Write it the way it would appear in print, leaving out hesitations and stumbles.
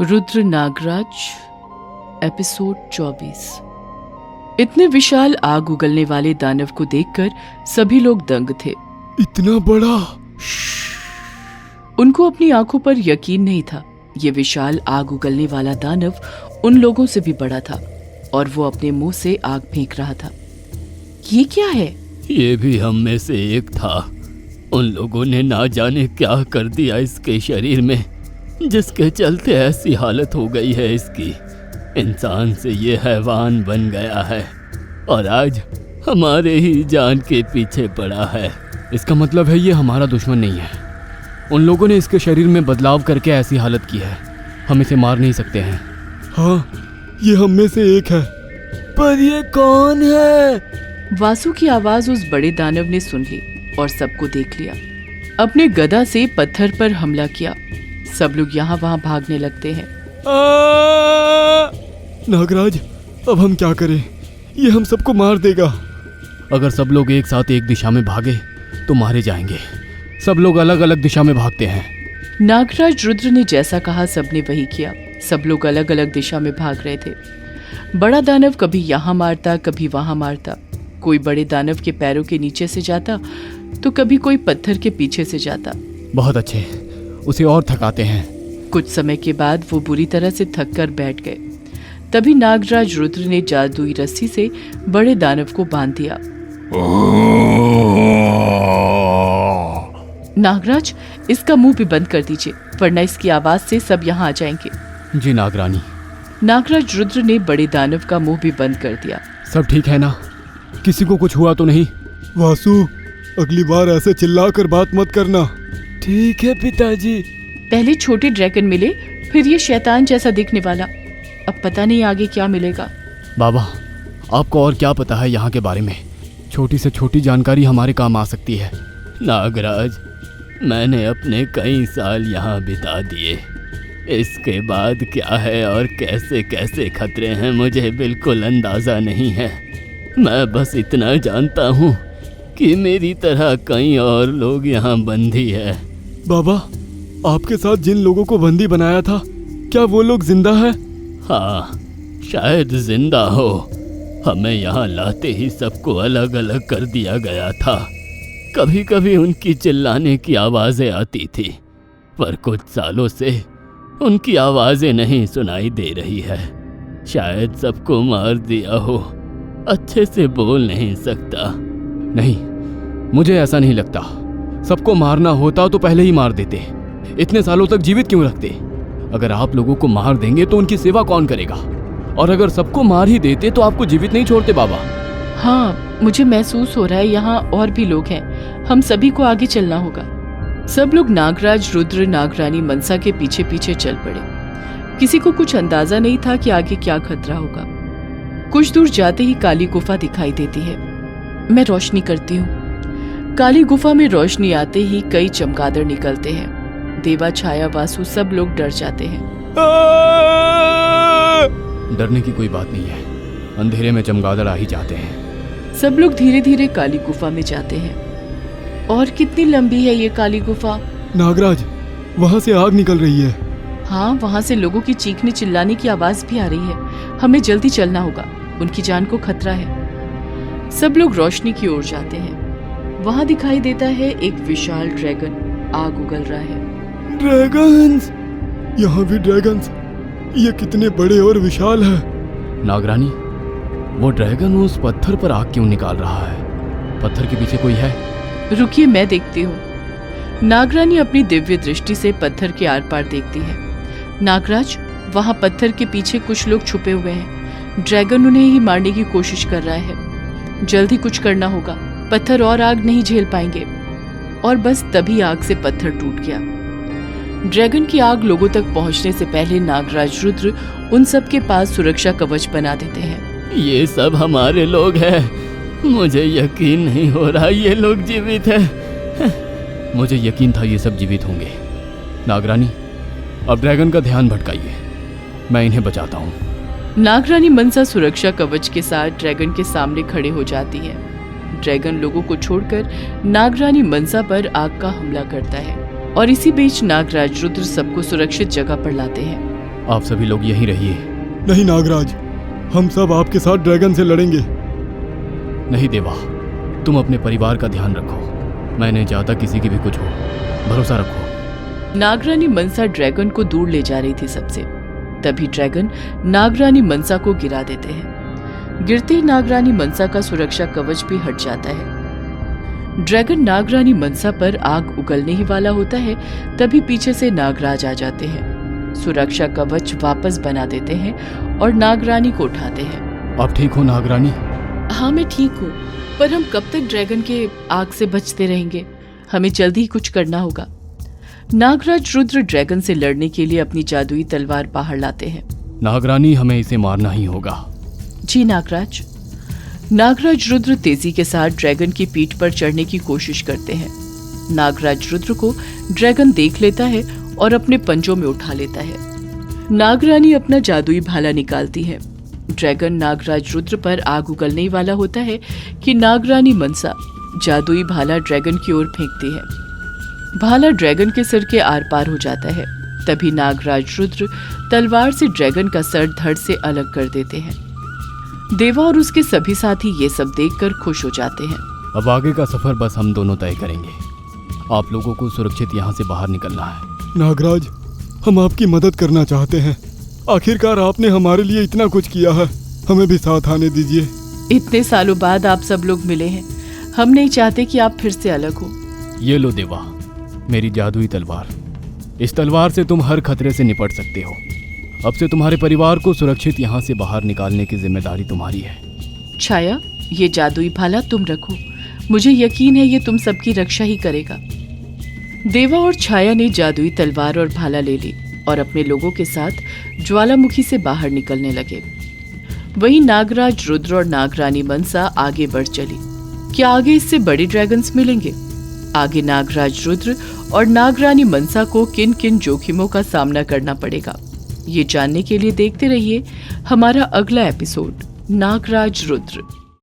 Rudra Nagraj episode 24। इतने विशाल आग उगलने वाले दानव को देखकर सभी लोग दंग थे। इतना बड़ा? उनको अपनी आंखों पर यकीन नहीं था। ये विशाल आग उगलने वाला दानव उन लोगों से भी बड़ा था और वो अपने मुंह से आग फेंक रहा था। ये क्या है? ये भी हम में से एक था। उन लोगों ने ना जाने क्या कर दिया इसके शरीर में, जिसके चलते ऐसी हालत हो गई है इसकी। इंसान से ये हैवान बन गया है और आज हमारे ही जान के पीछे पड़ा है। इसका मतलब है ये हमारा दुश्मन नहीं है। उन लोगों ने इसके शरीर में बदलाव करके ऐसी हालत की है। हम इसे मार नहीं सकते हैं। हाँ, ये हम में से एक है। पर ये कौन है? वासु की आवाज उस बड़े दानव ने सुन ली और सबको देख लिया। अपने गदा से पत्थर पर हमला किया। सब लोग यहाँ वहाँ भागने लगते हैं। नागराज, अब हम क्या करें? ये हम सबको मार देगा। अगर सब लोग एक साथ एक दिशा में भागे तो मारे जाएंगे। सब लोग अलग अलग दिशा में भागते हैं। नागराज रुद्र ने जैसा कहा सबने वही किया। सब लोग अलग अलग दिशा में भाग रहे थे। बड़ा दानव कभी यहाँ मारता, कभी वहाँ मारता। कोई बड़े दानव के पैरों के नीचे से जाता तो कभी कोई पत्थर के पीछे से जाता। बहुत अच्छे, उसे और थकाते हैं। कुछ समय के बाद वो बुरी तरह से थक कर बैठ गए। तभी नागराज रुद्र ने जादुई रस्सी से बड़े दानव को बांध दिया। नागराज, इसका मुंह भी बंद कर दीजिए, वरना इसकी आवाज से सब यहाँ आ जाएंगे। जी नागरानी। नागराज रुद्र ने बड़े दानव का मुंह भी बंद कर दिया। सब ठीक है ना? किसी को कुछ हुआ तो नहीं? वासु, अगली बार ऐसे चिल्लाकर बात मत करना। ठीक है पिताजी। पहले छोटे ड्रैगन मिले, फिर ये शैतान जैसा दिखने वाला। अब पता नहीं आगे क्या मिलेगा। बाबा, आपको और क्या पता है यहाँ के बारे में? छोटी से छोटी जानकारी हमारे काम आ सकती है। नागराज, मैंने अपने कई साल यहाँ बिता दिए। इसके बाद क्या है और कैसे कैसे खतरे हैं मुझे बिल्कुल अंदाजा नहीं है। मैं बस इतना जानता हूँ कि मेरी तरह कई और लोग यहाँ बंदी है। बाबा, आपके साथ जिन लोगों को बंदी बनाया था, क्या वो लोग जिंदा है? हाँ, शायद जिंदा हो। हमें यहाँ लाते ही सबको अलग अलग कर दिया गया था। कभी कभी उनकी चिल्लाने की आवाज़ें आती थी, पर कुछ सालों से उनकी आवाज़ें नहीं सुनाई दे रही है। शायद सबको मार दिया हो। अच्छे से बोल नहीं सकता। नहीं, मुझे ऐसा नहीं लगता। सबको मारना होता तो पहले ही मार देते। इतने सालों तक जीवित क्यों रखते? अगर आप लोगों को मार देंगे तो उनकी सेवा कौन करेगा? और अगर सबको मार ही देते तो आपको जीवित नहीं छोड़ते बाबा। हाँ, मुझे महसूस हो रहा है यहाँ और भी लोग हैं। हम सभी को आगे चलना होगा। सब लोग नागराज रुद्र नागरानी मनसा के पीछे पीछे चल पड़े। किसी को कुछ अंदाजा नहीं था कि आगे क्या खतरा होगा। कुछ दूर जाते ही काली गुफा दिखाई देती है। मैं रोशनी करती हूँ। काली गुफा में रोशनी आते ही कई चमगादड़ निकलते हैं। देवा, छाया, वासु सब लोग डर जाते हैं। डरने की कोई बात नहीं है। अंधेरे में चमगादड़ आ ही जाते हैं। सब लोग धीरे धीरे काली गुफा में जाते हैं। और कितनी लंबी है ये काली गुफा? नागराज, वहाँ से आग निकल रही है। हाँ, वहाँ से लोगों की चीखने चिल्लाने की आवाज भी आ रही है। हमें जल्दी चलना होगा, उनकी जान को खतरा है। सब लोग रोशनी की ओर जाते हैं। वहाँ दिखाई देता है एक विशाल ड्रैगन आग उगल रहा है। ड्रैगन्स! यहाँ भी ड्रैगन्स! ये कितने बड़े और विशाल है। नागरानी, वो ड्रैगन उस पत्थर पर आग क्यों निकाल रहा है? पत्थर के पीछे कोई है? रुकिए, मैं देखती हूँ। नागरानी अपनी दिव्य दृष्टि से पत्थर के आर पार देखती है। नागराज, वहाँ पत्थर के पीछे कुछ लोग छुपे हुए हैं। ड्रैगन उन्हें ही मारने की कोशिश कर रहा है। जल्दी कुछ करना होगा, पत्थर और आग नहीं झेल पाएंगे। और बस तभी आग से पत्थर टूट गया। ड्रैगन की आग लोगों तक पहुंचने से पहले नागराज रुद्र उन सब के पास सुरक्षा कवच बना देते हैं। ये सब हमारे लोग हैं। मुझे यकीन नहीं हो रहा ये लोग जीवित हैं। मुझे यकीन था ये सब जीवित होंगे। नागरानी, अब ड्रैगन का ध्यान भटकाइए, मैं इन्हें बचाता हूँ। नागरानी मनसा सुरक्षा कवच के साथ ड्रैगन के सामने खड़े हो जाती है। ड्रैगन लोगों को छोड़कर नागरानी मनसा पर आग का हमला करता है और इसी बीच नागराज रुद्र सबको सुरक्षित जगह पर लाते हैं। आप सभी लोग यहीं रहिए। नहीं नागराज, हम सब आपके साथ ड्रैगन से लड़ेंगे। नहीं देवा, तुम अपने परिवार का ध्यान रखो। मैं नहीं चाहता किसी की भी कुछ हो। भरोसा रखो। नागरानी मनसा ड्रैगन को दूर ले जा रही थी सबसे। तभी ड्रैगन नागरानी मनसा को गिरा देते हैं। गिरते ही नागरानी मनसा का सुरक्षा कवच भी हट जाता है। ड्रैगन नागरानी मनसा पर आग उगलने ही वाला होता है, तभी पीछे से नागराज आ जाते हैं, सुरक्षा कवच वापस बना देते हैं और नागरानी को उठाते हैं। आप ठीक हो नागरानी? हाँ मैं ठीक हूँ, पर हम कब तक ड्रैगन के आग से बचते रहेंगे? हमें जल्दी ही कुछ करना होगा। नागराज रुद्र ड्रैगन से लड़ने के लिए अपनी जादुई तलवार बाहर लाते हैं। नागरानी, हमें इसे मारना ही होगा। जी नागराज। नागराज रुद्र तेजी के साथ ड्रैगन की पीठ पर चढ़ने की कोशिश करते हैं। नागराज रुद्र को ड्रैगन देख लेता है और अपने पंजों में उठा लेता है। नागरानी अपना जादुई भाला निकालती है। ड्रैगन नागराज रुद्र पर आग उगलने ही वाला होता है कि नागरानी मनसा जादुई भाला ड्रैगन की ओर फेंकती है। भाला ड्रैगन के सिर के आर पार हो जाता है। तभी नागराज रुद्र तलवार से ड्रैगन का सर धड़ से अलग कर देते हैं। देवा और उसके सभी साथी ये सब देखकर खुश हो जाते हैं। अब आगे का सफर बस हम दोनों तय करेंगे। आप लोगों को सुरक्षित यहाँ से बाहर निकलना है। नागराज, हम आपकी मदद करना चाहते हैं। आखिरकार आपने हमारे लिए इतना कुछ किया है, हमें भी साथ आने दीजिए। इतने सालों बाद आप सब लोग मिले हैं, हम नहीं चाहते कि आप फिर से अलग हो। ये लो देवा, मेरी जादुई तलवार। इस तलवार से तुम हर खतरे से निपट सकते हो। अब से तुम्हारे परिवार को सुरक्षित यहाँ से बाहर निकालने की जिम्मेदारी तुम्हारी है। छाया, ये जादुई भाला तुम रखो, मुझे यकीन है ये तुम सबकी रक्षा ही करेगा। देवा और छाया ने जादुई तलवार और भाला ले ली और अपने लोगों के साथ ज्वालामुखी से बाहर निकलने लगे। वहीं नागराज रुद्र और नागरानी मनसा आगे बढ़ चली। क्या आगे इससे बड़े ड्रैगन्स मिलेंगे? आगे नागराज रुद्र और नागरानी मनसा को किन किन जोखिमों का सामना करना पड़ेगा, ये जानने के लिए देखते रहिए हमारा अगला एपिसोड नागराज रुद्र।